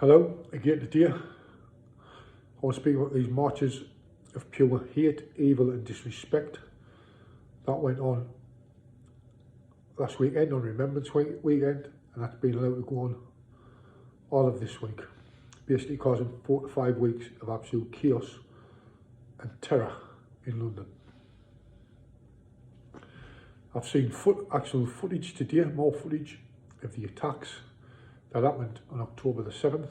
Hello, again today. I want to speak about these marches of pure hate, evil and disrespect that went on last weekend, on Remembrance weekend, and that's been allowed to go on all of this week, basically causing 4 to 5 weeks of absolute chaos and terror in London. I've seen actual footage today, more footage of the attacks that happened on October the 7th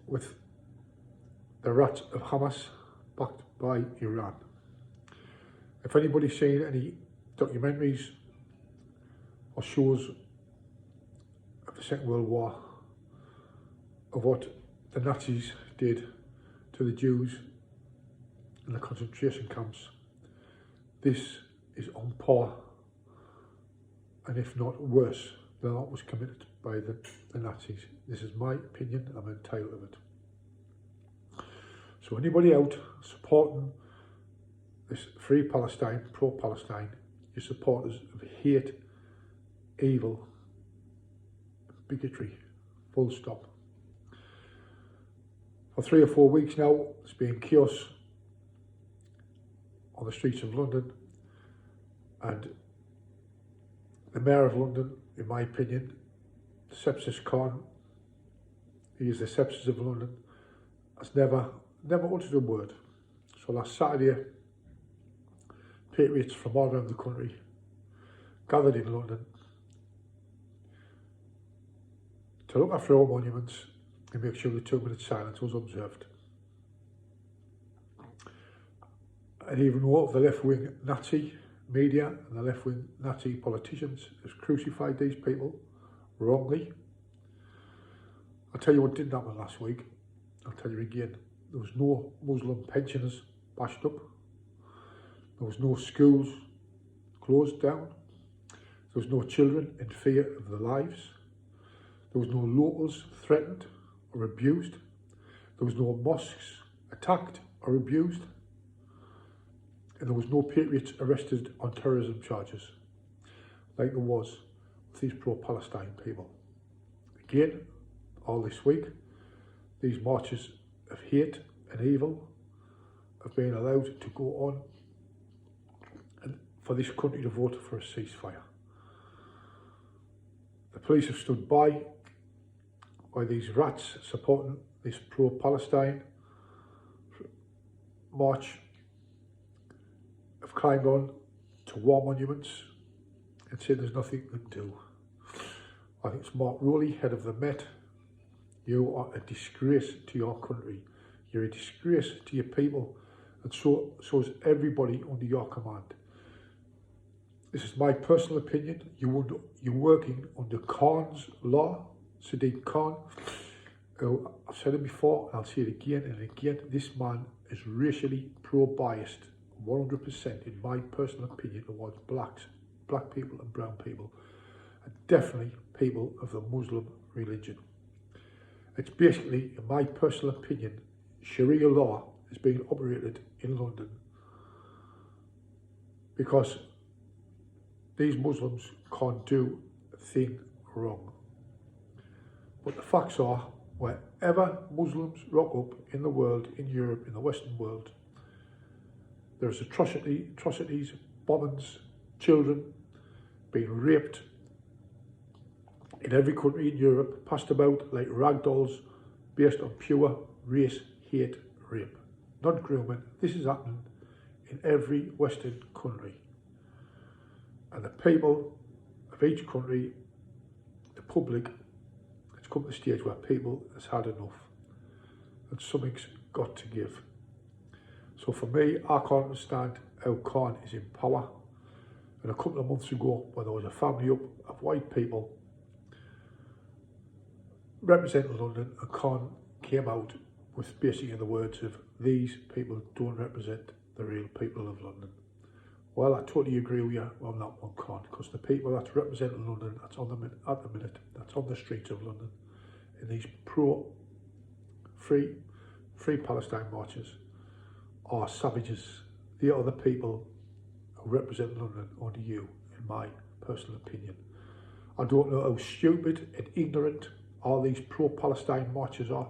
with the rats of Hamas backed by Iran. If anybody's seen any documentaries or shows of the Second World War, of what the Nazis did to the Jews in the concentration camps, this is on par, and if not worse, than what was committed by the Nazis. This is my opinion, I'm entitled to it. So anybody out supporting this Free Palestine, pro-Palestine, you're supporters of hate, evil, bigotry, full stop. For 3 or 4 weeks now, there's been chaos on the streets of London, and the Mayor of London, in my opinion, Sepsis Khan, he is the Sepsis of London, has never uttered a word. So last Saturday, patriots from all around the country gathered in London to look after our monuments and make sure the 2-minute silence was observed. And even though the left-wing Nazi media and the left-wing Nazi politicians has crucified these people wrongly, I'll tell you what didn't happen last week. I'll tell you again. There was no Muslim pensioners bashed up. There was no schools closed down. There was no children in fear of their lives. There was no locals threatened or abused. There was no mosques attacked or abused. And there was no patriots arrested on terrorism charges like there was with these pro-Palestine people. Again, all this week, these marches of hate and evil have been allowed to go on, and for this country to vote for a ceasefire. The police have stood by these rats supporting this pro-Palestine march, have climbed on to war monuments and said there's nothing they can do. I think it's Mark Rowley, head of the Met. You are a disgrace to your country. You're a disgrace to your people, and so is everybody under your command. This is my personal opinion. You're working under Khan's law, Sadiq Khan. I've said it before, and I'll say it again and again. This man is racially pro-biased, 100% in my personal opinion, towards black people and brown people, and definitely people of the Muslim religion. It's basically, in my personal opinion, Sharia law is being operated in London because these Muslims can't do a thing wrong. But the facts are, wherever Muslims rock up in the world, in Europe, in the Western world, there's atrocities, bombings, children being raped in every country in Europe, passed about like rag dolls based on pure race, hate, rape. Not grooming. This is happening in every Western country. And the people of each country, the public, it's come to the stage where people has had enough. And something's got to give. So for me, I can't understand how Khan is in power. And a couple of months ago, when there was a family up of white people representing London, and Khan came out with basically the words of, these people don't represent the real people of London. Well, I totally agree with you on that one, Khan, because the people that's representing London, that's on at the minute, that's on the streets of London, in these free Palestine marches, are savages. They are the people who represent London under you, in my personal opinion. I don't know how stupid and ignorant all these pro-Palestine marches are.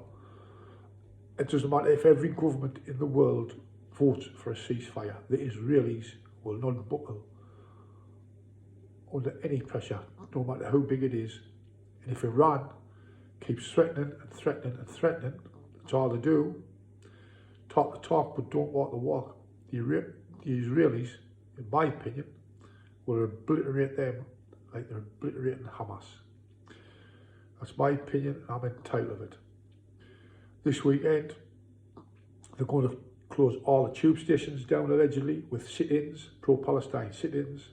It doesn't matter if every government in the world votes for a ceasefire, the Israelis will not buckle under any pressure, no matter how big it is. And if Iran keeps threatening and threatening and threatening, that's all they do. Talk the talk, but don't walk the walk. The Israelis, in my opinion, will obliterate them like they're obliterating Hamas. That's my opinion, and I'm entitled to it. This weekend, they're going to close all the tube stations down, allegedly, with sit-ins, pro-Palestine sit-ins.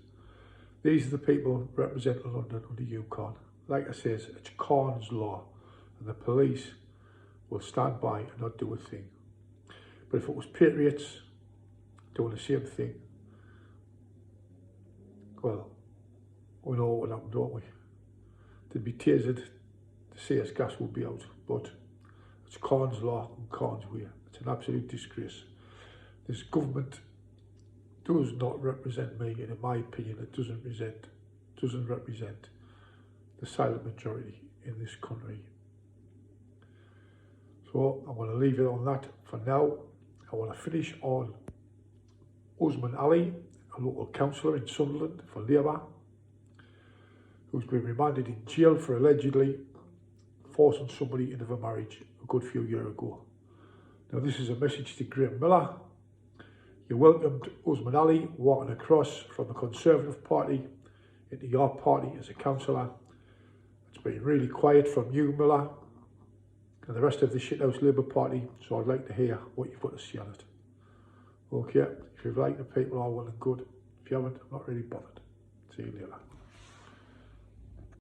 These are the people representing London under UKON. Like I says, it's Khan's law, and the police will stand by and not do a thing. But if it was patriots doing the same thing, well, we know what would happen, don't we? They'd be tasered, the CS gas would be out, but it's Khan's law and Khan's way. It's an absolute disgrace. This government does not represent me, and in my opinion, it doesn't represent the silent majority in this country. So I'm going to leave it on that for now. I want to finish on Usman Ali, a local councillor in Sunderland for Labour, who's been remanded in jail for allegedly forcing somebody into a marriage a good few years ago. Now this is a message to Graham Miller. You welcomed Usman Ali walking across from the Conservative Party into your party as a councillor. It's been really quiet from you, Miller, and the rest of the shithouse Labour Party, so I'd like to hear what you've got to say on it. Okay, if you've liked the people, all well and good. If you haven't, I'm not really bothered. See you later.